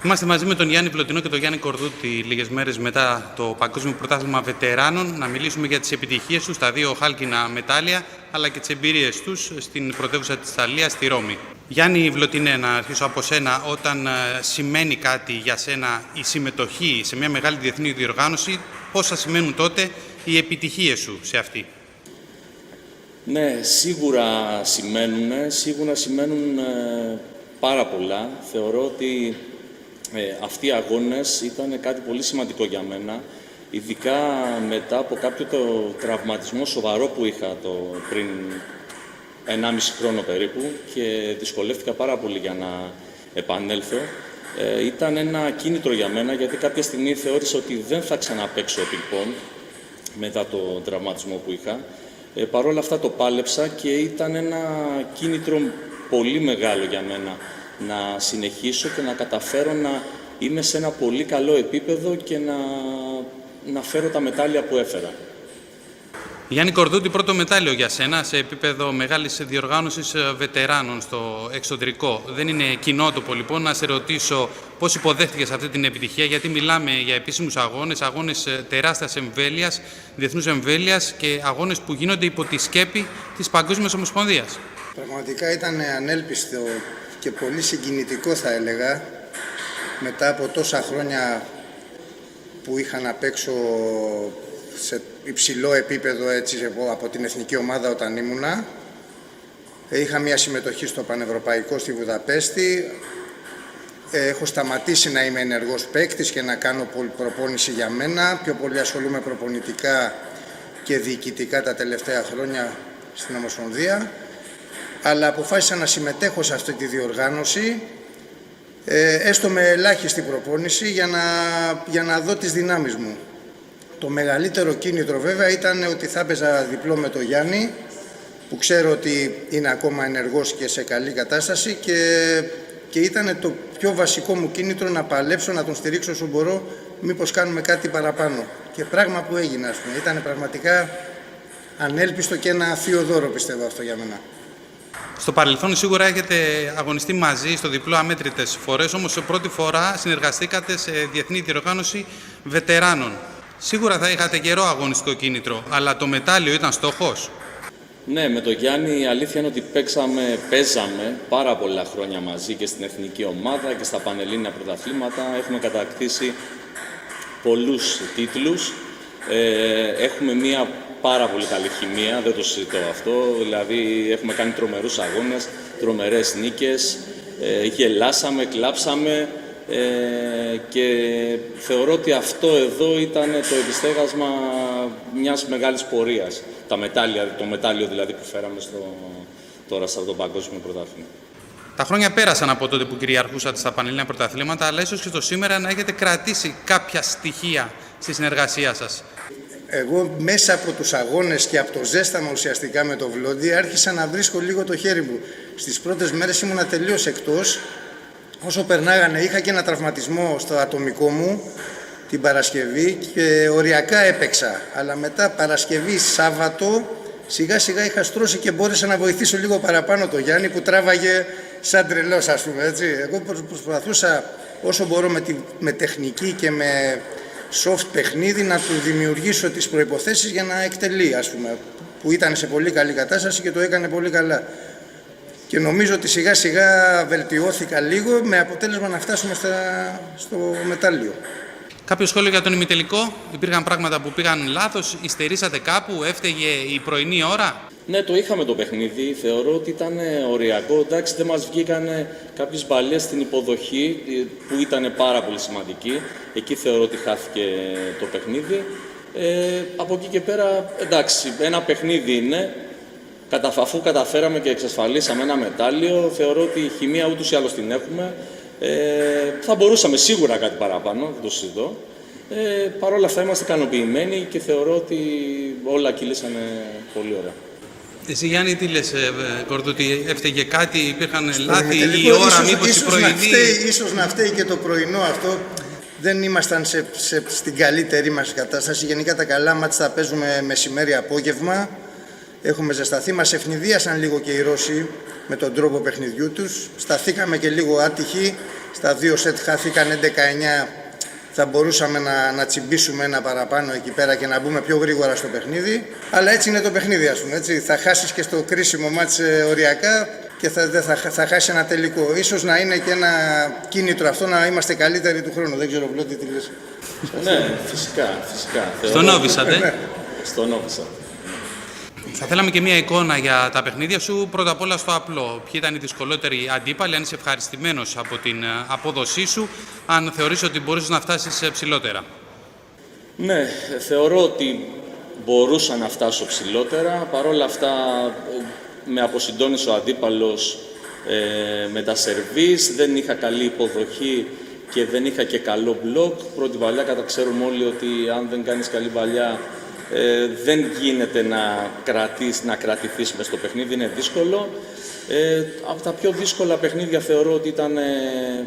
Είμαστε μαζί με τον Γιάννη Πλωτινό και τον Γιάννη Κορδούτη λίγες μέρες μετά το Παγκόσμιο Πρωτάθλημα Βετεράνων να μιλήσουμε για τις επιτυχίες τους στα δύο χάλκινα μετάλλια αλλά και τις εμπειρίες τους στην πρωτεύουσα της Ιταλίας, στη Ρώμη. Γιάννη Πλωτινέ, να αρχίσω από σένα. Όταν σημαίνει κάτι για σένα η συμμετοχή σε μια μεγάλη διεθνή διοργάνωση, πόσα σημαίνουν τότε οι επιτυχίες σου σε αυτή? Ναι, σίγουρα σημαίνουν πάρα πολλά. Θεωρώ ότι αυτοί οι αγώνες ήταν κάτι πολύ σημαντικό για μένα, ειδικά μετά από κάποιο το τραυματισμό σοβαρό που είχα πριν 1,5 χρόνο περίπου και δυσκολεύτηκα πάρα πολύ για να επανέλθω. Ήταν ένα κίνητρο για μένα, γιατί κάποια στιγμή θεώρησα ότι δεν θα ξαναπαίξω πινκ-πονγκ μετά το τραυματισμό που είχα. Παρ' όλα αυτά το πάλεψα και ήταν ένα κίνητρο πολύ μεγάλο για μένα να συνεχίσω και να καταφέρω να είμαι σε ένα πολύ καλό επίπεδο και να φέρω τα μετάλλια που έφερα. Γιάννη Κορδούτη, πρώτο μετάλλιο για σένα σε επίπεδο μεγάλης διοργάνωσης βετεράνων στο εξωτερικό. Δεν είναι κοινότοπο λοιπόν να σε ρωτήσω πώς υποδέχτηκες αυτή την επιτυχία, γιατί μιλάμε για επίσημους αγώνες τεράστιας εμβέλειας, διεθνούς εμβέλειας και αγώνες που γίνονται υπό τη σκέπη της Παγκόσμιας Ομοσπονδίας. Πραγματικά ήταν ανέλπιστο και πολύ συγκινητικό, θα έλεγα, μετά από τόσα χρόνια που είχα να παίξω σε υψηλό επίπεδο, έτσι, από την εθνική ομάδα όταν ήμουνα. Είχα μια συμμετοχή στο Πανευρωπαϊκό στη Βουδαπέστη. Έχω σταματήσει να είμαι ενεργός παίκτης και να κάνω προπόνηση για μένα. Πιο πολύ ασχολούμαι προπονητικά και διοικητικά τα τελευταία χρόνια στην Ομοσπονδία. Αλλά αποφάσισα να συμμετέχω σε αυτή τη διοργάνωση, έστω με ελάχιστη προπόνηση, για να δω τις δυνάμεις μου. Το μεγαλύτερο κίνητρο βέβαια ήταν ότι θα έπαιζα διπλό με τον Γιάννη, που ξέρω ότι είναι ακόμα ενεργός και σε καλή κατάσταση, και ήταν το πιο βασικό μου κίνητρο να παλέψω, να τον στηρίξω όσο μπορώ, μήπως κάνουμε κάτι παραπάνω. Και πράγμα που έγινε, ας πούμε. Ήταν πραγματικά ανέλπιστο και ένα θείο δώρο, πιστεύω, αυτό για μένα. Στο παρελθόν σίγουρα έχετε αγωνιστεί μαζί στο διπλό αμέτρητες φορές, όμως σε πρώτη φορά συνεργαστήκατε σε διεθνή διοργάνωση βετεράνων. Σίγουρα θα είχατε καιρό αγωνιστικό κίνητρο, αλλά το μετάλλιο ήταν στόχος. Ναι, με τον Γιάννη η αλήθεια είναι ότι παίζαμε πάρα πολλά χρόνια μαζί και στην εθνική ομάδα και στα πανελλήνια πρωταθλήματα. Έχουμε κατακτήσει πολλούς τίτλους. Έχουμε μία πάρα πολύ καλή χημεία, δεν το συζητώ αυτό. Δηλαδή έχουμε κάνει τρομερούς αγώνες, τρομερές νίκες, γελάσαμε, κλάψαμε και θεωρώ ότι αυτό εδώ ήταν το επιστέγασμα μιας μεγάλης πορείας. Το μετάλλιο δηλαδή που φέραμε τώρα στο Παγκόσμιο Πρωτάθλημα. Τα χρόνια πέρασαν από τότε που κυριαρχούσατε στα πανελλήνια πρωταθλήματα, αλλά ίσως και στο σήμερα να έχετε κρατήσει κάποια στοιχεία στη συνεργασία σας. Εγώ μέσα από τους αγώνες και από το ζέσταμα ουσιαστικά με το Βλόντι άρχισα να βρίσκω λίγο το χέρι μου. Στις πρώτες μέρες ήμουνα τελείως εκτός. Όσο περνάγανε είχα και ένα τραυματισμό στο ατομικό μου την Παρασκευή και οριακά έπαιξα. Αλλά μετά Παρασκευή, Σάββατο, σιγά σιγά είχα στρώσει και μπόρεσα να βοηθήσω λίγο παραπάνω τον Γιάννη, που τράβαγε σαν τρελός, ας πούμε, έτσι. Εγώ προσπαθούσα όσο μπορώ με τεχνική και με soft παιχνίδι να του δημιουργήσω τις προϋποθέσεις για να εκτελεί, ας πούμε, που ήταν σε πολύ καλή κατάσταση και το έκανε πολύ καλά. Και νομίζω ότι σιγά σιγά βελτιώθηκα λίγο, με αποτέλεσμα να φτάσουμε στο μετάλλιο. Κάποιο σχόλιο για τον ημιτελικό? Υπήρχαν πράγματα που πήγαν λάθος, υστερήσατε κάπου, έφταιγε η πρωινή ώρα? Ναι, το είχαμε το παιχνίδι. Θεωρώ ότι ήταν οριακό. Εντάξει, δεν μας βγήκαν κάποιες μπαλιές στην υποδοχή που ήταν πάρα πολύ σημαντική. Εκεί θεωρώ ότι χάθηκε το παιχνίδι. Από εκεί και πέρα, εντάξει, ένα παιχνίδι είναι. Αφού καταφέραμε και εξασφαλίσαμε ένα μετάλλιο, θεωρώ ότι η χημεία ούτως ή άλλως την έχουμε. Θα μπορούσαμε σίγουρα κάτι παραπάνω, δεν το συζητώ. Παρ' όλα αυτά είμαστε ικανοποιημένοι και θεωρώ ότι όλα κύλησαν πολύ ωραία. Εσύ Γιάννη τι λες, Κορδούτη, έφταιγε κάτι, υπήρχαν λάθη η ώρα, μήπως η πρωινή? Ίσως να φταίει και το πρωινό αυτό. Δεν ήμασταν στην καλύτερη μας κατάσταση. Γενικά τα καλά μάτς τα παίζουμε μεσημέρι απόγευμα. Έχουμε ζεσταθεί. Μας ευνηδίασαν λίγο και οι Ρώσοι με τον τρόπο παιχνιδιού τους. Σταθήκαμε και λίγο άτυχοι. Στα 2 σετ χάθηκαν 11-9. Θα μπορούσαμε να τσιμπήσουμε ένα παραπάνω εκεί πέρα και να μπούμε πιο γρήγορα στο παιχνίδι. Αλλά έτσι είναι το παιχνίδι, ας πούμε. Έτσι. Θα χάσεις και στο κρίσιμο μάτς οριακά και θα χάσει ένα τελικό. Ίσως να είναι και ένα κίνητρο αυτό να είμαστε καλύτεροι του χρόνου. Δεν ξέρω, Βλώτη, τι λες. Ναι, φυσικά. Στον Όβισαντε. Στον Όβισαντε. Θα θέλαμε και μία εικόνα για τα παιχνίδια σου. Πρώτα απ' όλα στο απλό. Ποιοι ήταν οι δυσκολότεροι αντίπαλοι, αν είσαι ευχαριστημένος από την απόδοσή σου, αν θεωρείς ότι μπορείς να φτάσεις ψηλότερα? Ναι, θεωρώ ότι μπορούσα να φτάσω ψηλότερα. Παρ' όλα αυτά με αποσυντώνησε ο αντίπαλος με τα σερβίς. Δεν είχα καλή υποδοχή και δεν είχα και καλό μπλοκ. Πρώτη βαλιά, ξέρουμε όλοι ότι αν δεν κάνεις καλή βαλιά δεν γίνεται να κρατηθείς μες στο παιχνίδι, είναι δύσκολο. Από τα πιο δύσκολα παιχνίδια θεωρώ ότι ήταν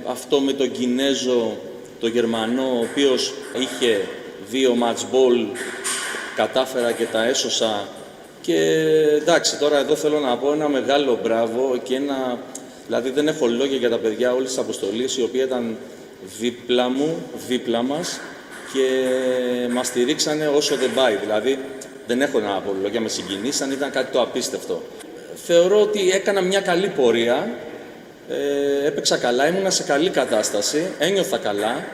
αυτό με τον Κινέζο, τον Γερμανό, ο οποίος είχε 2 match ball, κατάφερα και τα έσωσα. Και εντάξει, τώρα εδώ θέλω να πω ένα μεγάλο μπράβο και δηλαδή δεν έχω λόγια για τα παιδιά όλης της αποστολής, η οποία ήταν δίπλα μας και μας στηρίξανε όσο δεν πάει. Δηλαδή δεν έχω να πω λόγια, με συγκινήσαν, ήταν κάτι το απίστευτο. Θεωρώ ότι έκανα μια καλή πορεία, έπαιξα καλά, ήμουνα σε καλή κατάσταση, ένιωθα καλά.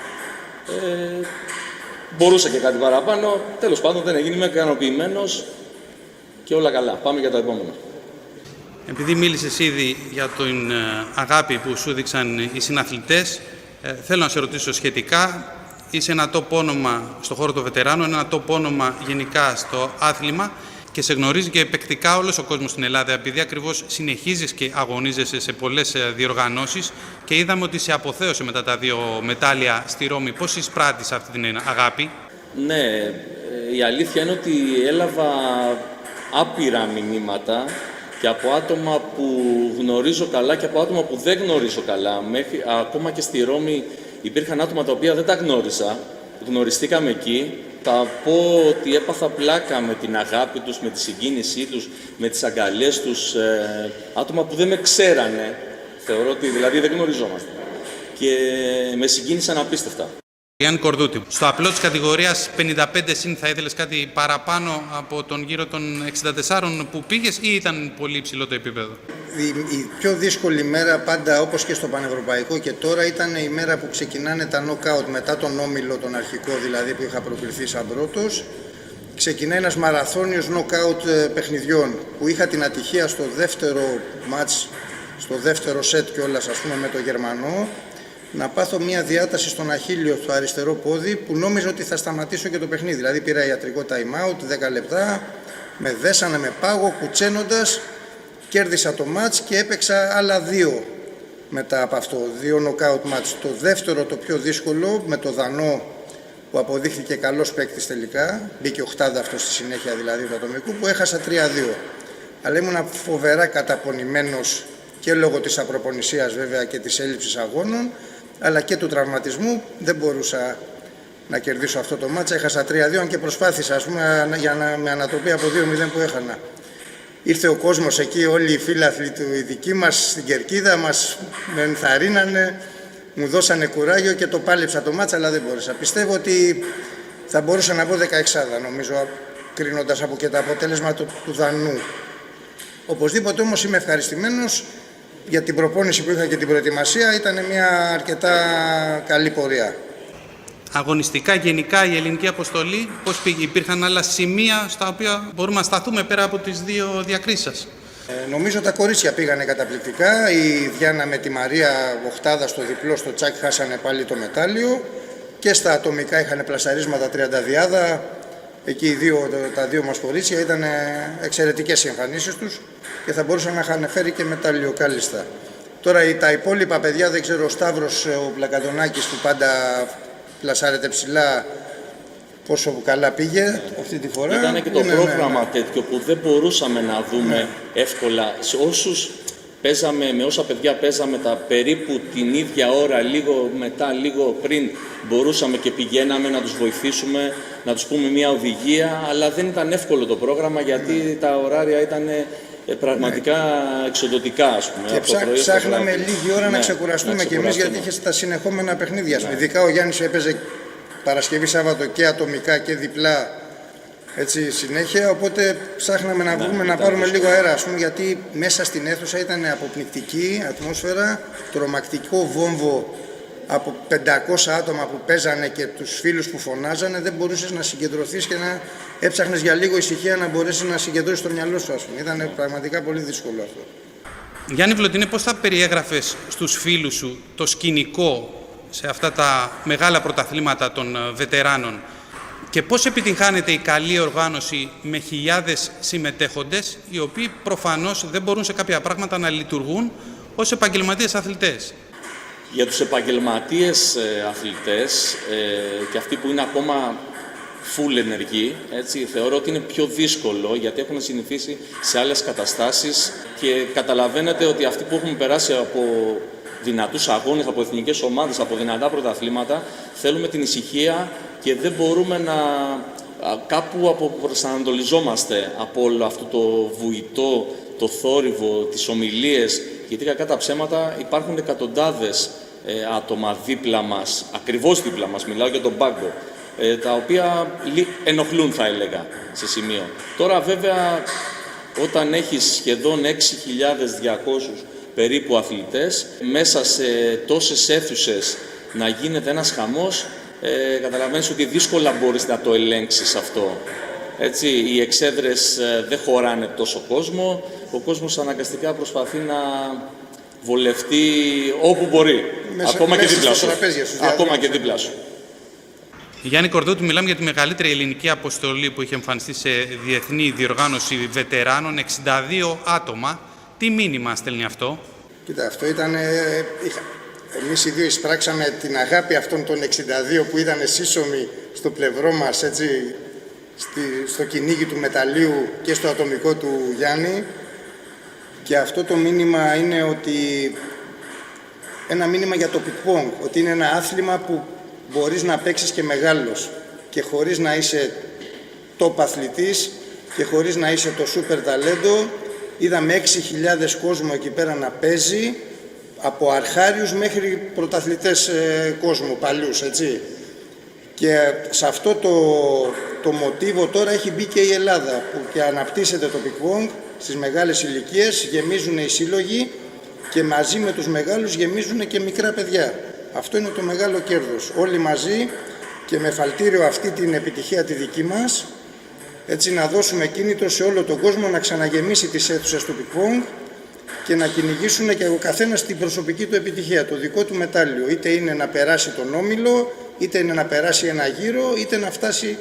Μπορούσα και κάτι παραπάνω, τέλος πάντων δεν έγινε, είμαι ικανοποιημένος και όλα καλά. Πάμε για το επόμενο. Επειδή μίλησες ήδη για την αγάπη που σου δείξαν οι συναθλητές, θέλω να σε ρωτήσω σχετικά. Είσαι ένα top όνομα στον χώρο των βετεράνων, ένα top όνομα γενικά στο άθλημα και σε γνωρίζει και παικτικά όλος ο κόσμος στην Ελλάδα, επειδή ακριβώς συνεχίζεις και αγωνίζεσαι σε πολλές διοργανώσεις και είδαμε ότι σε αποθέωσε μετά τα 2 μετάλλια στη Ρώμη. Πώς εισπράττεις αυτή την αγάπη? Ναι, η αλήθεια είναι ότι έλαβα άπειρα μηνύματα και από άτομα που γνωρίζω καλά και από άτομα που δεν γνωρίζω καλά. Ακόμα και στη Ρώμη υπήρχαν άτομα τα οποία δεν τα γνώρισα, γνωριστήκαμε εκεί. Θα πω ότι έπαθα πλάκα με την αγάπη τους, με τη συγκίνησή τους, με τις αγκαλιές τους, άτομα που δεν με ξέρανε, θεωρώ ότι δηλαδή δεν γνωριζόμαστε. Και με συγκίνησαν απίστευτα. Γιάννη Κορδούτη, στο απλό της κατηγορίας 55 συν θα ήθελες κάτι παραπάνω από τον γύρο των 64 που πήγες ή ήταν πολύ υψηλό το επίπεδο? Η πιο δύσκολη μέρα πάντα, όπως και στο Πανευρωπαϊκό και τώρα, ήταν η μέρα που ξεκινάνε τα knockout μετά τον όμιλο, τον αρχικό δηλαδή που είχα προκληθεί σαν πρώτος. Ξεκινάει ένας μαραθώνιος knockout παιχνιδιών που είχα την ατυχία στο δεύτερο match, στο δεύτερο σετ κιόλας, ας πούμε, με τον Γερμανό, να πάθω μια διάταση στον αχίλιο, στο αριστερό πόδι, που νόμιζα ότι θα σταματήσω και το παιχνίδι. Δηλαδή πήρα ιατρικό time out, 10 λεπτά, με δέσανε με πάγο, κουτσένοντας, κέρδισα το μάτς και έπαιξα άλλα 2 μετά από αυτό, 2 knockout μάτς. Το δεύτερο, το πιο δύσκολο, με το Δανό, που αποδείχθηκε καλός παίκτης τελικά, μπήκε οκτάδα αυτό στη συνέχεια δηλαδή του ατομικού, που έχασα 3-2. Αλλά ήμουν φοβερά καταπονημένος και λόγω της απροπονησίας βέβαια και της έλλειψης αγώνων, αλλά και του τραυματισμού. Δεν μπορούσα να κερδίσω αυτό το μάτσα. Έχασα 3-2, αν και προσπάθησα, ας πούμε, με ανατροπή από 2-0 που έχανα. Ήρθε ο κόσμος εκεί, όλοι οι φίλαθλοι του, οι δικοί μας στην κερκίδα, μας με ενθαρρύνανε, μου δώσανε κουράγιο και το πάλεψα το μάτσα, αλλά δεν μπόρεσα. Πιστεύω ότι θα μπορούσα να πω 16, νομίζω, κρίνοντας από και το αποτέλεσμα του Δανού. Οπωσδήποτε όμως είμαι ευχαριστημένος για την προπόνηση που είχα και την προετοιμασία. Ήταν μια αρκετά καλή πορεία. Αγωνιστικά γενικά η ελληνική αποστολή, πώς πήγε? Υπήρχαν άλλα σημεία στα οποία μπορούμε να σταθούμε πέρα από τις 2 διακρίσεις σας? Νομίζω τα κορίτσια πήγανε καταπληκτικά. Η Διάννα με τη Μαρία οχτάδα στο διπλό, στο τσάκ, χάσανε πάλι το μετάλλιο. Και στα ατομικά είχαν πλασαρίσματα 30. Εκεί τα 2 μας κορίτσια ήταν εξαιρετικές οι εμφανίσεις τους και θα μπορούσαν να είχαν φέρει και μετάλλιο κάλλιστα. Τώρα τα υπόλοιπα παιδιά, δεν ξέρω, ο Σταύρος, ο Πλακαντονάκης που πάντα πλασάρεται ψηλά, πόσο καλά πήγε αυτή τη φορά. Ήταν και το πρόγραμμα τέτοιο που δεν μπορούσαμε να δούμε εύκολα. Σε όσους παίζαμε, με όσα παιδιά παίζαμε τα περίπου την ίδια ώρα, λίγο μετά, λίγο πριν, μπορούσαμε και πηγαίναμε να τους βοηθήσουμε, να τους πούμε μια οδηγία, αλλά δεν ήταν εύκολο το πρόγραμμα γιατί τα ωράρια ήταν πραγματικά εξοντωτικά, ας πούμε. Και ψάχναμε λίγη ώρα να ξεκουραστούμε κι εμείς, γιατί είχε τα συνεχόμενα παιχνίδια. Ειδικά ο Γιάννης έπαιζε Παρασκευή, Σάββατο και ατομικά και διπλά, έτσι συνέχεια, οπότε ψάχναμε να βρούμε να πάρουμε λίγο αέρα, ας πούμε, γιατί μέσα στην αίθουσα ήταν αποπνικτική ατμόσφαιρα, τρομακτικό βόμβο από 500 άτομα που παίζανε και τους φίλους που φωνάζανε. Δεν μπορούσες να συγκεντρωθείς και να έψαχνες για λίγο ησυχία να μπορέσεις να συγκεντρώσεις το μυαλό σου, ας πούμε. Ήταν πραγματικά πολύ δύσκολο αυτό. Γιάννη Βλωτίνε, πώς θα περιέγραφες στους φίλους σου το σκηνικό σε αυτά τα μεγάλα πρωταθλήματα των βετεράνων και πώς επιτυγχάνεται η καλή οργάνωση με χιλιάδες συμμετέχοντες, οι οποίοι προφανώς δεν μπορούν σε κάποια πράγματα να λειτουργούν ως επαγγελματίες αθλητές? Για τους επαγγελματίες αθλητές και αυτοί που είναι ακόμα full ενεργοί, έτσι, θεωρώ ότι είναι πιο δύσκολο, γιατί έχουν συνηθίσει σε άλλες καταστάσεις και καταλαβαίνετε ότι αυτοί που έχουν περάσει από δυνατούς αγώνες, από εθνικές ομάδες, από δυνατά πρωταθλήματα, θέλουμε την ησυχία και δεν μπορούμε να κάπου προσανατολιζόμαστε από όλο αυτό το βουητό, το θόρυβο, τις ομιλίες, γιατί κακά τα ψέματα υπάρχουν εκατοντάδες άτομα δίπλα μας, ακριβώς δίπλα μας, μιλάω για τον πάγκο, τα οποία ενοχλούν, θα έλεγα, σε σημείο. Τώρα βέβαια, όταν έχεις σχεδόν 6.200 περίπου αθλητές, μέσα σε τόσες αίθουσες να γίνεται ένας χαμός, καταλαβαίνεις ότι δύσκολα μπορείς να το ελέγξεις αυτό. Έτσι, οι εξέδρες δεν χωράνε τόσο κόσμο, ο κόσμος αναγκαστικά προσπαθεί να βολευτεί όπου μπορεί, ακόμα και δίπλα σου. Ακόμα και δίπλα σου. Γιάννη Κορδούτη, μιλάμε για τη μεγαλύτερη ελληνική αποστολή που είχε εμφανιστεί σε διεθνή διοργάνωση βετεράνων, 62 άτομα. Τι μήνυμα στέλνει αυτό? Κοίτα, αυτό ήταν... Εμείς οι δύο εισπράξαμε την αγάπη αυτών των 62 που ήταν σύσσωμοι στο πλευρό μας, έτσι, στο κυνήγι του μεταλλίου και στο ατομικό του Γιάννη. Και αυτό το μήνυμα είναι ότι... ένα μήνυμα για το πικ-πονγκ, ότι είναι ένα άθλημα που μπορείς να παίξεις και μεγάλος και χωρίς να είσαι top αθλητής και χωρίς να είσαι το σούπερ ταλέντο. Είδαμε 6.000 κόσμο εκεί πέρα να παίζει, από αρχάριους μέχρι πρωταθλητές κόσμου, παλιούς, έτσι. Και σε αυτό το μοτίβο τώρα έχει μπει και η Ελλάδα, που και αναπτύσσεται το πικ-πονγκ στις μεγάλες ηλικίες, γεμίζουν οι σύλλογοι και μαζί με τους μεγάλους γεμίζουν και μικρά παιδιά. Αυτό είναι το μεγάλο κέρδος. Όλοι μαζί και με εφαλτήριο αυτή την επιτυχία τη δική μας, έτσι να δώσουμε κίνητρο σε όλο τον κόσμο να ξαναγεμίσει τις αίθουσες του πικ-πονγκ και να κυνηγήσουν και ο καθένας την προσωπική του επιτυχία, το δικό του μετάλλιο. Είτε είναι να περάσει τον όμιλο, είτε είναι να περάσει ένα γύρο, είτε να φτάσει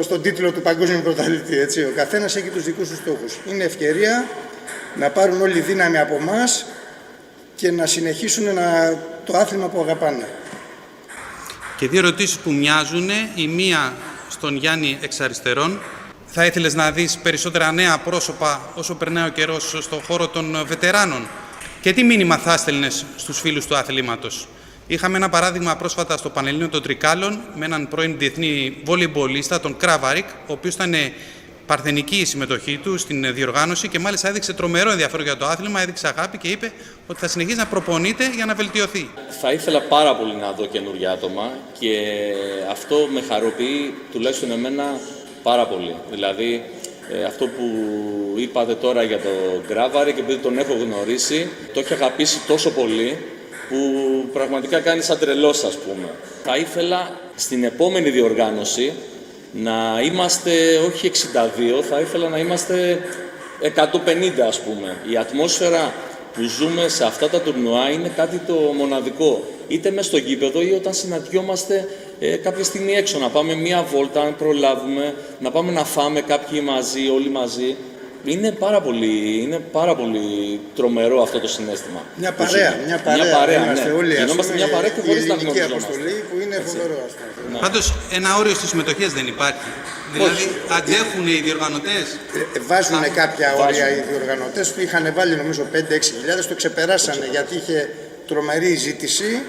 στον τίτλο του παγκόσμιου πρωταθλητή. Έτσι. Ο καθένας έχει τους δικούς του στόχους. Είναι ευκαιρία να πάρουν όλη δύναμη από εμάς και να συνεχίσουν το άθλημα που αγαπάνε. Και δύο ερωτήσεις που μοιάζουν. Η μία στον Γιάννη εξ αριστερών. Θα ήθελες να δεις περισσότερα νέα πρόσωπα όσο περνάει ο καιρός στον χώρο των βετεράνων? Και τι μήνυμα θα έστελνες στους φίλους του αθλήματος? Είχαμε ένα παράδειγμα πρόσφατα στο Πανελλήνιο των Τρικάλων με έναν πρώην διεθνή βολεϊμπολίστα, τον Κράβαρικ, ο οποίος ήταν παρθενική η συμμετοχή του στην διοργάνωση και μάλιστα έδειξε τρομερό ενδιαφέρον για το άθλημα, έδειξε αγάπη και είπε ότι θα συνεχίσει να προπονείται για να βελτιωθεί. Θα ήθελα πάρα πολύ να δω καινούργια άτομα και αυτό με χαροποιεί, τουλάχιστον εμένα, πάρα πολύ. Δηλαδή, αυτό που είπατε τώρα για τον Γκράβαρη και επειδή τον έχω γνωρίσει, το έχει αγαπήσει τόσο πολύ που πραγματικά κάνει σαν τρελός, ας πούμε. Θα ήθελα στην επόμενη διοργάνωση να είμαστε όχι 62, θα ήθελα να είμαστε 150, ας πούμε. Η ατμόσφαιρα που ζούμε σε αυτά τα τουρνουά είναι κάτι το μοναδικό. Είτε μες στο γήπεδο ή όταν συναντιόμαστε κάποια στιγμή έξω, να πάμε μία βόλτα, αν προλάβουμε, να πάμε να φάμε κάποιοι μαζί, όλοι μαζί. Είναι πάρα πολύ τρομερό αυτό το συναίσθημα. Μια παρέα. Είμαστε ναι. όλοι, Γινόμαστε μια παρέα και χωρίς να η ελληνική γνωριζόμαστε. αποστολή που είναι φοβερό, ας πούμε. Ναι. Πάντως, ένα όριο στις συμμετοχές δεν υπάρχει. Δηλαδή, αντέχουν οι διοργανωτές. Βάζουν κάποια όρια οι διοργανωτές που είχαν βάλει νομίζω 5-6 χιλιάδες, το ξεπεράσανε γιατί είχε τρομερή ζήτηση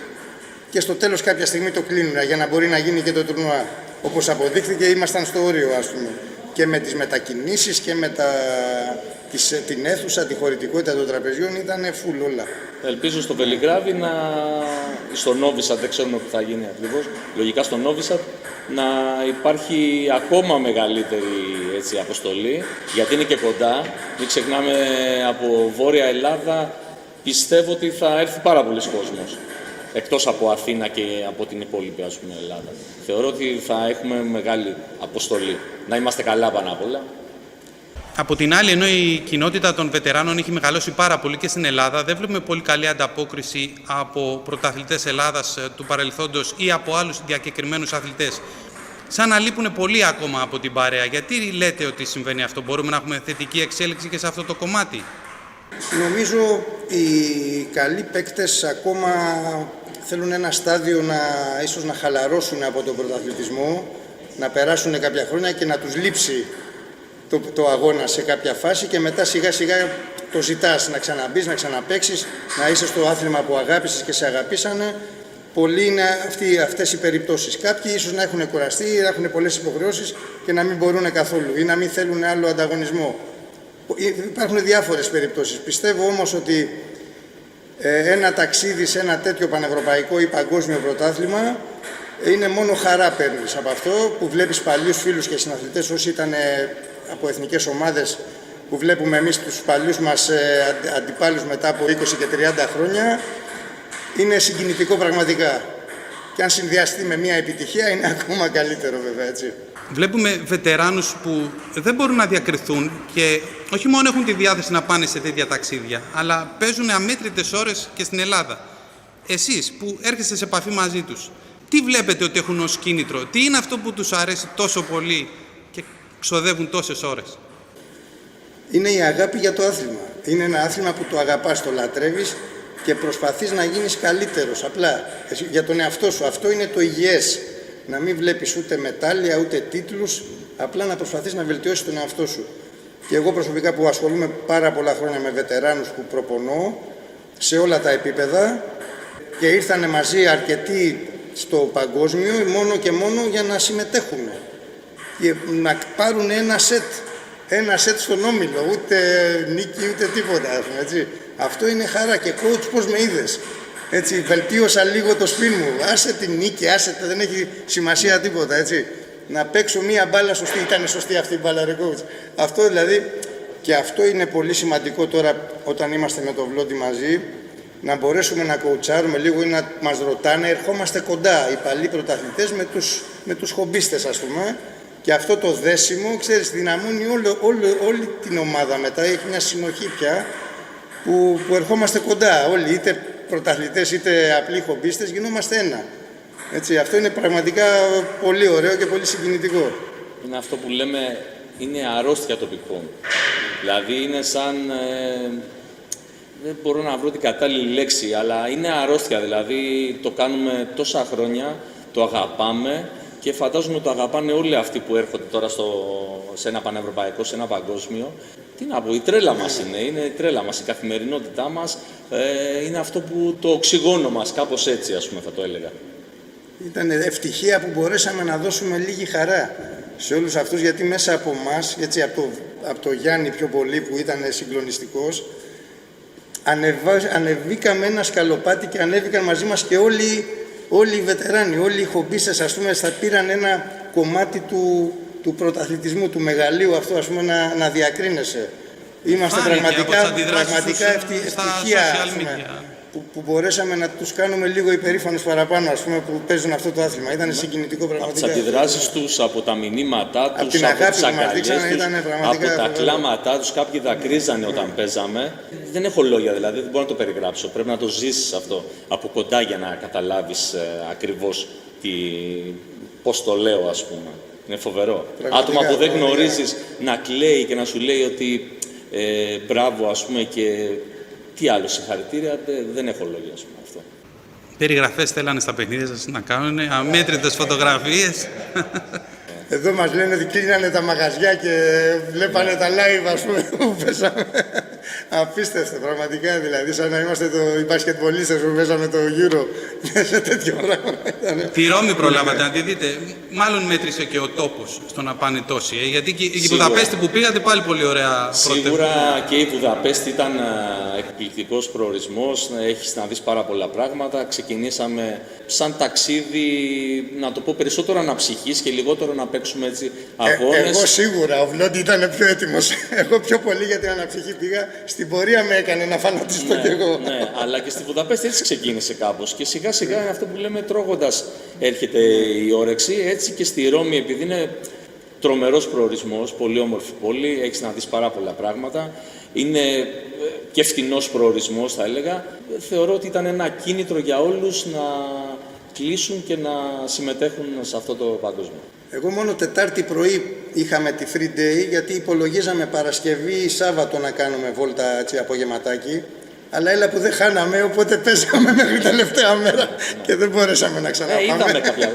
και στο τέλος κάποια στιγμή το κλείνουν για να μπορεί να γίνει και το τουρνουά. Όπως αποδείχθηκε, ήμασταν στο όριο, ας πούμε. Και με τις μετακινήσεις και με την αίθουσα, τη χωρητικότητα των τραπεζιών ήταν full όλα. Ελπίζω στο Βελιγράδι στο Νόβισατ, δεν ξέρουμε που θα γίνει ακριβώς, λογικά στο Νόβισατ, να υπάρχει ακόμα μεγαλύτερη αποστολή, γιατί είναι και κοντά. Μην ξεχνάμε, από Βόρεια Ελλάδα πιστεύω ότι θα έρθει πάρα πολλοί κόσμος, εκτός από Αθήνα και από την υπόλοιπη Ελλάδα. Θεωρώ ότι θα έχουμε μεγάλη αποστολή. Να είμαστε καλά πάνω απ' όλα. Από την άλλη, ενώ η κοινότητα των βετεράνων έχει μεγαλώσει πάρα πολύ και στην Ελλάδα, δεν βλέπουμε πολύ καλή ανταπόκριση από πρωταθλητές Ελλάδας του παρελθόντος ή από άλλους διακεκριμένους αθλητές. Σαν να λείπουν πολύ ακόμα από την παρέα. Γιατί λέτε ότι συμβαίνει αυτό? Μπορούμε να έχουμε θετική εξέλιξη και σε αυτό το κομμάτι? Νομίζω οι καλοί παίκτες ακόμα θέλουν ένα στάδιο ίσως να χαλαρώσουν από τον πρωταθλητισμό, να περάσουν κάποια χρόνια και να τους λείψει το αγώνα σε κάποια φάση και μετά σιγά σιγά το ζητάς να ξαναμπείς, να ξαναπαίξεις, να είσαι στο άθλημα που αγάπησες και σε αγαπήσανε. Πολλοί είναι αυτές οι περιπτώσεις. Κάποιοι ίσως να έχουν κουραστεί, να έχουν πολλές υποχρεώσεις και να μην μπορούν καθόλου ή να μην θέλουν άλλο ανταγωνισμό. Υπάρχουν διάφορες περιπτώσεις. Πιστεύω όμως ότι ένα ταξίδι σε ένα τέτοιο πανευρωπαϊκό ή παγκόσμιο πρωτάθλημα είναι μόνο χαρά παίρνεις από αυτό που βλέπεις παλιούς φίλους και συναθλητές όσοι ήταν από εθνικές ομάδες που βλέπουμε εμείς τους παλιούς μας αντιπάλους μετά από 20 και 30 χρόνια. Είναι συγκινητικό πραγματικά. Και αν συνδυαστεί με μια επιτυχία είναι ακόμα καλύτερο βέβαια, έτσι. Βλέπουμε βετεράνους που δεν μπορούν να διακριθούν και όχι μόνο έχουν τη διάθεση να πάνε σε τέτοια ταξίδια, αλλά παίζουν αμέτρητες ώρες και στην Ελλάδα. Εσείς που έρχεστε σε επαφή μαζί τους, τι βλέπετε ότι έχουν ως κίνητρο? Τι είναι αυτό που τους αρέσει τόσο πολύ και ξοδεύουν τόσες ώρες? Είναι η αγάπη για το άθλημα. Είναι ένα άθλημα που το αγαπάς, το λατρεύεις και προσπαθείς να γίνεις καλύτερος. Απλά για τον εαυτό σου. Αυτό είναι το υγιές. Να μην βλέπεις ούτε μετάλλια ούτε τίτλους, απλά να προσπαθείς να βελτιώσεις τον εαυτό σου. Και εγώ προσωπικά που ασχολούμαι πάρα πολλά χρόνια με βετεράνους που προπονώ σε όλα τα επίπεδα και ήρθανε μαζί αρκετοί στο παγκόσμιο μόνο και μόνο για να συμμετέχουν και να πάρουν ένα σετ στον όμιλο, ούτε νίκη ούτε τίποτα, έτσι. Αυτό είναι χαρά και coach πώς με είδες. Έτσι, βελτίωσα λίγο το σπιν μου, άσε την νίκη, δεν έχει σημασία τίποτα, έτσι. Να παίξω μία μπάλα σωστή, ήταν σωστή αυτή η μπάλα ρε coach. Αυτό δηλαδή, και αυτό είναι πολύ σημαντικό τώρα όταν είμαστε με το Βλόντι μαζί, να μπορέσουμε να κοουτσάρουμε λίγο ή να μας ρωτάνε, ερχόμαστε κοντά οι παλιοί πρωταθλητές με τους χομπίστες ας πούμε, και αυτό το δέσιμο, ξέρεις, δυναμώνει όλη την ομάδα μετά, έχει μια συνοχή πια που ερχόμαστε κοντά όλοι, είτε πρωταθλητές είτε απλοί χομπίστες, γινόμαστε ένα. Έτσι, αυτό είναι πραγματικά πολύ ωραίο και πολύ συγκινητικό. Είναι αυτό που λέμε, είναι αρρώστια τοπικών. Δηλαδή είναι σαν, δεν μπορώ να βρω την κατάλληλη λέξη, αλλά είναι αρρώστια. Δηλαδή το κάνουμε τόσα χρόνια, το αγαπάμε και φαντάζομαι το αγαπάνε όλοι αυτοί που έρχονται τώρα σε ένα πανευρωπαϊκό, σε ένα παγκόσμιο. Τι να πω, η τρέλα μας είναι η τρέλα μας, η καθημερινότητά μας, είναι αυτό που το οξυγόνο μας, κάπως έτσι ας πούμε θα το έλεγα. Ήταν ευτυχία που μπορέσαμε να δώσουμε λίγη χαρά σε όλους αυτούς, γιατί μέσα από εμάς, έτσι από το Γιάννη πιο πολύ που ήταν συγκλονιστικός, ανεβήκαμε ένα σκαλοπάτι και ανέβηκαν μαζί μας και όλοι οι βετεράνοι, όλοι οι χομπίστες ας πούμε, θα πήραν ένα κομμάτι του πρωταθλητισμού, του μεγαλείου αυτού ας πούμε να διακρίνεσαι. Είμαστε πραγματικά ευτυχία που μπορέσαμε να τους κάνουμε λίγο υπερήφανους παραπάνω ας πούμε, που παίζουν αυτό το άθλημα. Ήταν συγκινητικό πραγματικά. Από τις αντιδράσεις τους, από τα μηνύματά τους, από τις αγκαλιές τους, από τα κλάματά τους, κάποιοι δακρύζανε όταν παίζαμε. Δεν έχω λόγια δηλαδή, δεν μπορώ να το περιγράψω. Πρέπει να το ζήσεις αυτό από κοντά για να καταλάβεις ακριβώς πώς το λέω ας πούμε. Είναι φοβερό. Άτομα που δεν γνωρίζεις να κλαίει και να σου λέει ότι μπράβο, ας πούμε, και τι άλλο, συγχαρητήρια, δεν έχω λόγια, ας πούμε, αυτό. Περιγραφές θέλανε στα παιχνίδια σας να κάνουν, αμέτρητες φωτογραφίες. Εδώ μας λένε ότι κλείνανε τα μαγαζιά και βλέπανε τα live, ας πούμε, που πέσαμε. Απίστευτο, πραγματικά, δηλαδή, σαν να είμαστε οι μπασκετμπολίστες που παίζαμε το Euro. Σε τέτοιο πράγμα ήταν. Τη Ρώμη προλάβατε να τη δείτε. Μάλλον μέτρησε και ο τόπος στο να πάνε τόσοι. Γιατί και η Βουδαπέστη που πήγατε πάλι πολύ ωραία. Σίγουρα και η Βουδαπέστη ήταν εκπληκτικός προορισμός. Έχεις να δεις πάρα πολλά πράγματα. Ξεκινήσαμε σαν ταξίδι, να το πω, περισσότερο αναψυχής και λιγότερο να παίξουμε έτσι αγώνες. Εγώ σίγουρα, ο Βλόντι ήταν πιο έτοιμος. Εγώ πιο πολύ για την αναψυχή πήγα. Στην πορεία με έκανε να φανατιστώ κι εγώ. Ναι, αλλά και στη Βουδαπέστη έτσι ξεκίνησε κάπως. Και σιγά σιγά είναι αυτό που λέμε, τρώγοντας έρχεται η όρεξη. Έτσι και στη Ρώμη, επειδή είναι τρομερός προορισμός, πολύ όμορφη πόλη, έχεις να δεις πάρα πολλά πράγματα. Είναι και φτηνός προορισμός, θα έλεγα. Θεωρώ ότι ήταν ένα κίνητρο για όλους να κλείσουν και να συμμετέχουν σε αυτό το παγκόσμιο. Εγώ μόνο Τετάρτη πρωί είχαμε τη free day, γιατί υπολογίζαμε Παρασκευή ή Σάββατο να κάνουμε βόλτα, έτσι, απογευματάκι. Αλλά έλα που δεν χάναμε, οπότε παίζαμε μέχρι τελευταία μέρα και δεν μπορέσαμε να ξαναπάμε.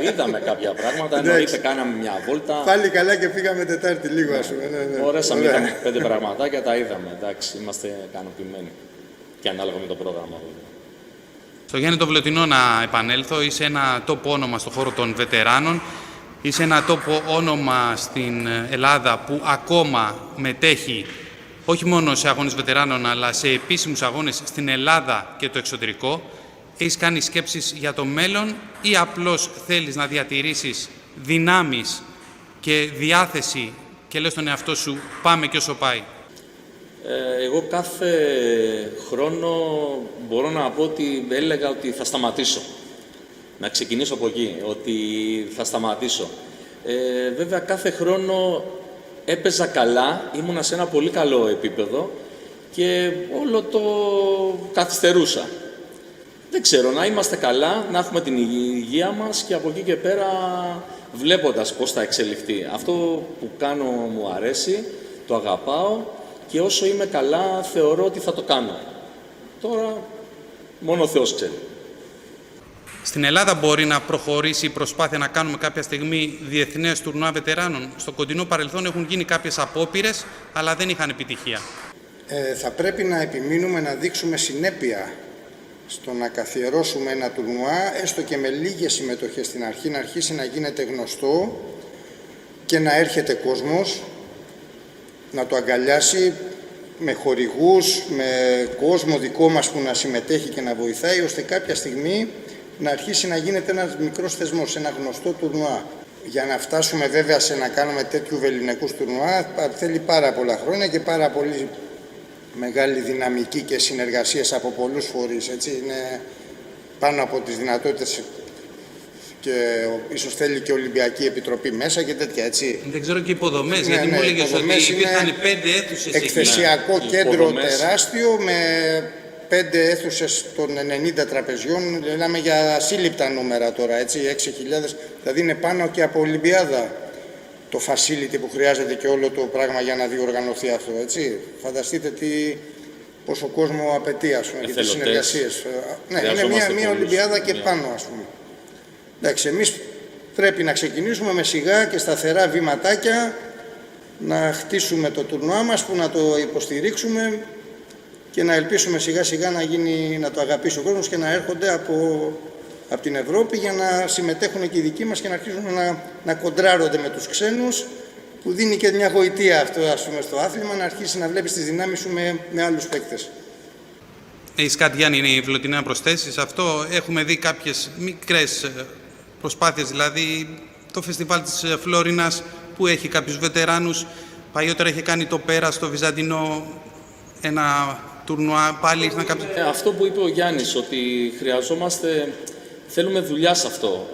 Είδαμε κάποια πράγματα, εννοείται κάναμε μια βόλτα. Πάλι καλά και πήγαμε Τετάρτη λίγο, ας πούμε. Ναι. Μπορέσαμε, είδαμε 5 πραγματάκια, τα είδαμε, εντάξει, είμαστε ικανοποιημένοι. Και ανάλογα με το πρόγραμμα. Στο Γιάννη το Βλωτεινό να επανέλθω, είσαι ένα τόπο όνομα στον χώρο των βετεράνων. Είσαι ένα τόπο όνομα στην Ελλάδα που ακόμα μετέχει όχι μόνο σε αγώνες βετεράνων, αλλά σε επίσημους αγώνες στην Ελλάδα και το εξωτερικό. Έχεις κάνει σκέψεις για το μέλλον ή απλώς θέλεις να διατηρήσεις δυνάμεις και διάθεση και λες στον εαυτό σου πάμε και όσο πάει? Εγώ κάθε χρόνο μπορώ να πω ότι έλεγα ότι θα σταματήσω. Να ξεκινήσω από εκεί, ότι θα σταματήσω. Βέβαια κάθε χρόνο έπαιζα καλά, ήμουνα σε ένα πολύ καλό επίπεδο και όλο το καθυστερούσα. Δεν ξέρω, να είμαστε καλά, να έχουμε την υγεία μας και από εκεί και πέρα βλέποντας πώς θα εξελιχθεί. Αυτό που κάνω μου αρέσει, το αγαπάω και όσο είμαι καλά θεωρώ ότι θα το κάνω. Τώρα μόνο ο Θεός ξέρει. Στην Ελλάδα μπορεί να προχωρήσει η προσπάθεια να κάνουμε κάποια στιγμή διεθνές τουρνουά βετεράνων? Στο κοντινό παρελθόν έχουν γίνει κάποιες απόπειρες, αλλά δεν είχαν επιτυχία. Θα πρέπει να επιμείνουμε να δείξουμε συνέπεια στο να καθιερώσουμε ένα τουρνουά, έστω και με λίγες συμμετοχές στην αρχή, να αρχίσει να γίνεται γνωστό και να έρχεται κόσμος, να το αγκαλιάσει με χορηγούς, με κόσμο δικό μας που να συμμετέχει και να βοηθάει, ώστε κάποια στιγμή να αρχίσει να γίνεται ένας μικρός θεσμός, ένα γνωστό τουρνουά. Για να φτάσουμε βέβαια σε να κάνουμε τέτοιου βεληνικούς τουρνουά θέλει πάρα πολλά χρόνια και πάρα πολύ μεγάλη δυναμική και συνεργασίες από πολλούς φορείς. Έτσι. Είναι πάνω από τις δυνατότητες και ίσως θέλει και Ολυμπιακή Επιτροπή μέσα και τέτοια, έτσι. Δεν ξέρω και υποδομές, γιατί μου έλεγες ότι υπήρχαν 5 αίθουσες. Εκθεσιακό κέντρο τεράστιο με 5 αίθουσες των 90 τραπεζιών, μιλάμε για ασύλληπτα νούμερα τώρα, έτσι, 6.000, δηλαδή είναι πάνω και από Ολυμπιάδα το facility που χρειάζεται και όλο το πράγμα για να διοργανωθεί αυτό, έτσι. Φανταστείτε πόσο κόσμο απαιτεί, ας πούμε, και τις συνεργασίες. Ναι, είναι μια Ολυμπιάδα και πάνω, ας πούμε. Εντάξει, εμείς πρέπει να ξεκινήσουμε με σιγά και σταθερά βηματάκια, να χτίσουμε το τουρνουά μας, που να το υποστηρίξουμε και να ελπίσουμε σιγά σιγά να το αγαπήσει ο κόσμος και να έρχονται από την Ευρώπη για να συμμετέχουν και οι δικοί μας και να αρχίσουν να κοντράρονται με τους ξένους, που δίνει και μια γοητεία αυτό, ας πούμε, στο άθλημα, να αρχίσει να βλέπεις τις δυνάμεις σου με άλλους παίκτες. Έχεις κάτι, Γιάννη, Βλωτεινό, να προσθέσεις αυτό? Έχουμε δει κάποιες μικρές προσπάθειες, δηλαδή το φεστιβάλ της Φλόρινας που έχει κάποιους βετεράνους, παλιότερα είχε κάνει το Πέρα στο Βυζαντινό, ένα τουρνουά, πάλι ήρθαν κάποιοι. Αυτό που είπε ο Γιάννης, ότι θέλουμε δουλειά σε αυτό.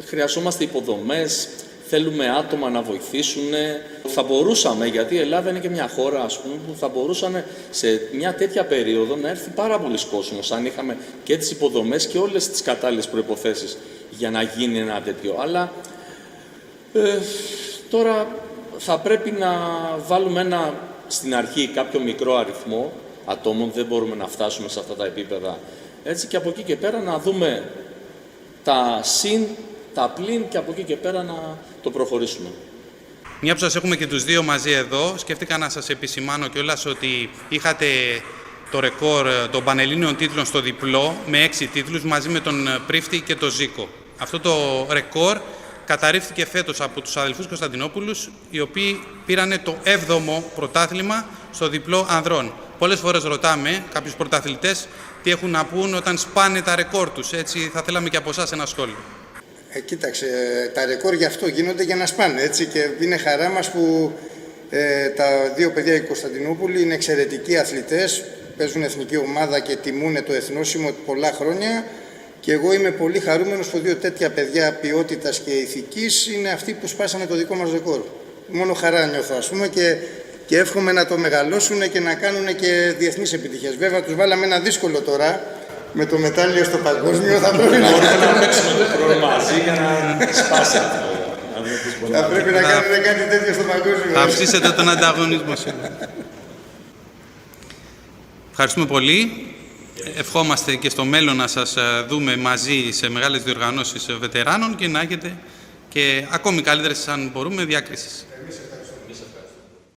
Χρειαζόμαστε υποδομές, θέλουμε άτομα να βοηθήσουν. Θα μπορούσαμε, γιατί η Ελλάδα είναι και μια χώρα, ας πούμε, που θα μπορούσαν σε μια τέτοια περίοδο να έρθει πάρα πολλοί κόσμος, αν είχαμε και τις υποδομές και όλες τις κατάλληλες προϋποθέσεις για να γίνει ένα τέτοιο. Αλλά τώρα θα πρέπει να βάλουμε ένα στην αρχή κάποιο μικρό αριθμό ατόμων, δεν μπορούμε να φτάσουμε σε αυτά τα επίπεδα. Έτσι, και από εκεί και πέρα να δούμε τα συν, τα πλην και από εκεί και πέρα να το προχωρήσουμε. Μια που σας έχουμε και τους δύο μαζί εδώ, σκέφτηκα να σας επισημάνω κιόλας ότι είχατε το ρεκόρ των Πανελλήνιων τίτλων στο διπλό με 6 τίτλους μαζί με τον Πρίφτη και τον Ζήκο. Αυτό το ρεκόρ καταρρίφθηκε φέτος από τους αδελφούς Κωνσταντινόπουλους, οι οποίοι πήρανε το 7ο πρωτάθλημα στο διπλό ανδρών. Πολλές φορές ρωτάμε κάποιους πρωταθλητές τι έχουν να πούν όταν σπάνε τα ρεκόρ τους. Έτσι θα θέλαμε και από εσάς ένα σχόλιο. Κοίταξε, τα ρεκόρ γι' αυτό γίνονται για να σπάνε, έτσι, και είναι χαρά μας που τα δύο παιδιά οι Κωνσταντινόπουλοι είναι εξαιρετικοί αθλητές, παίζουν εθνική ομάδα και τιμούν το εθνόσημο πολλά χρόνια, και εγώ είμαι πολύ χαρούμενος που δύο τέτοια παιδιά ποιότητας και ηθικής είναι αυτοί που σπάσανε το δικό μας ρεκόρ. Μόνο χαρά νιώθω, ας πούμε, και εύχομαι να το μεγαλώσουν και να κάνουν και διεθνείς επιτυχίες. Βέβαια, τους βάλαμε ένα δύσκολο τώρα, με το μετάλλιο στο παγκόσμιο. Θα πρέπει να παίξουμε το χρόνο μαζί για να σπάσει αυτό. Θα πρέπει να κάνουμε κάτι τέτοιο στο παγκόσμιο. Θα αυξήσετε τον ανταγωνισμό. Ευχαριστούμε πολύ. Ευχόμαστε και στο μέλλον να σας δούμε μαζί σε μεγάλες διοργανώσεις βετεράνων και να έχετε και ακόμη καλύτερες, αν μπορούμε, διακρίσεις.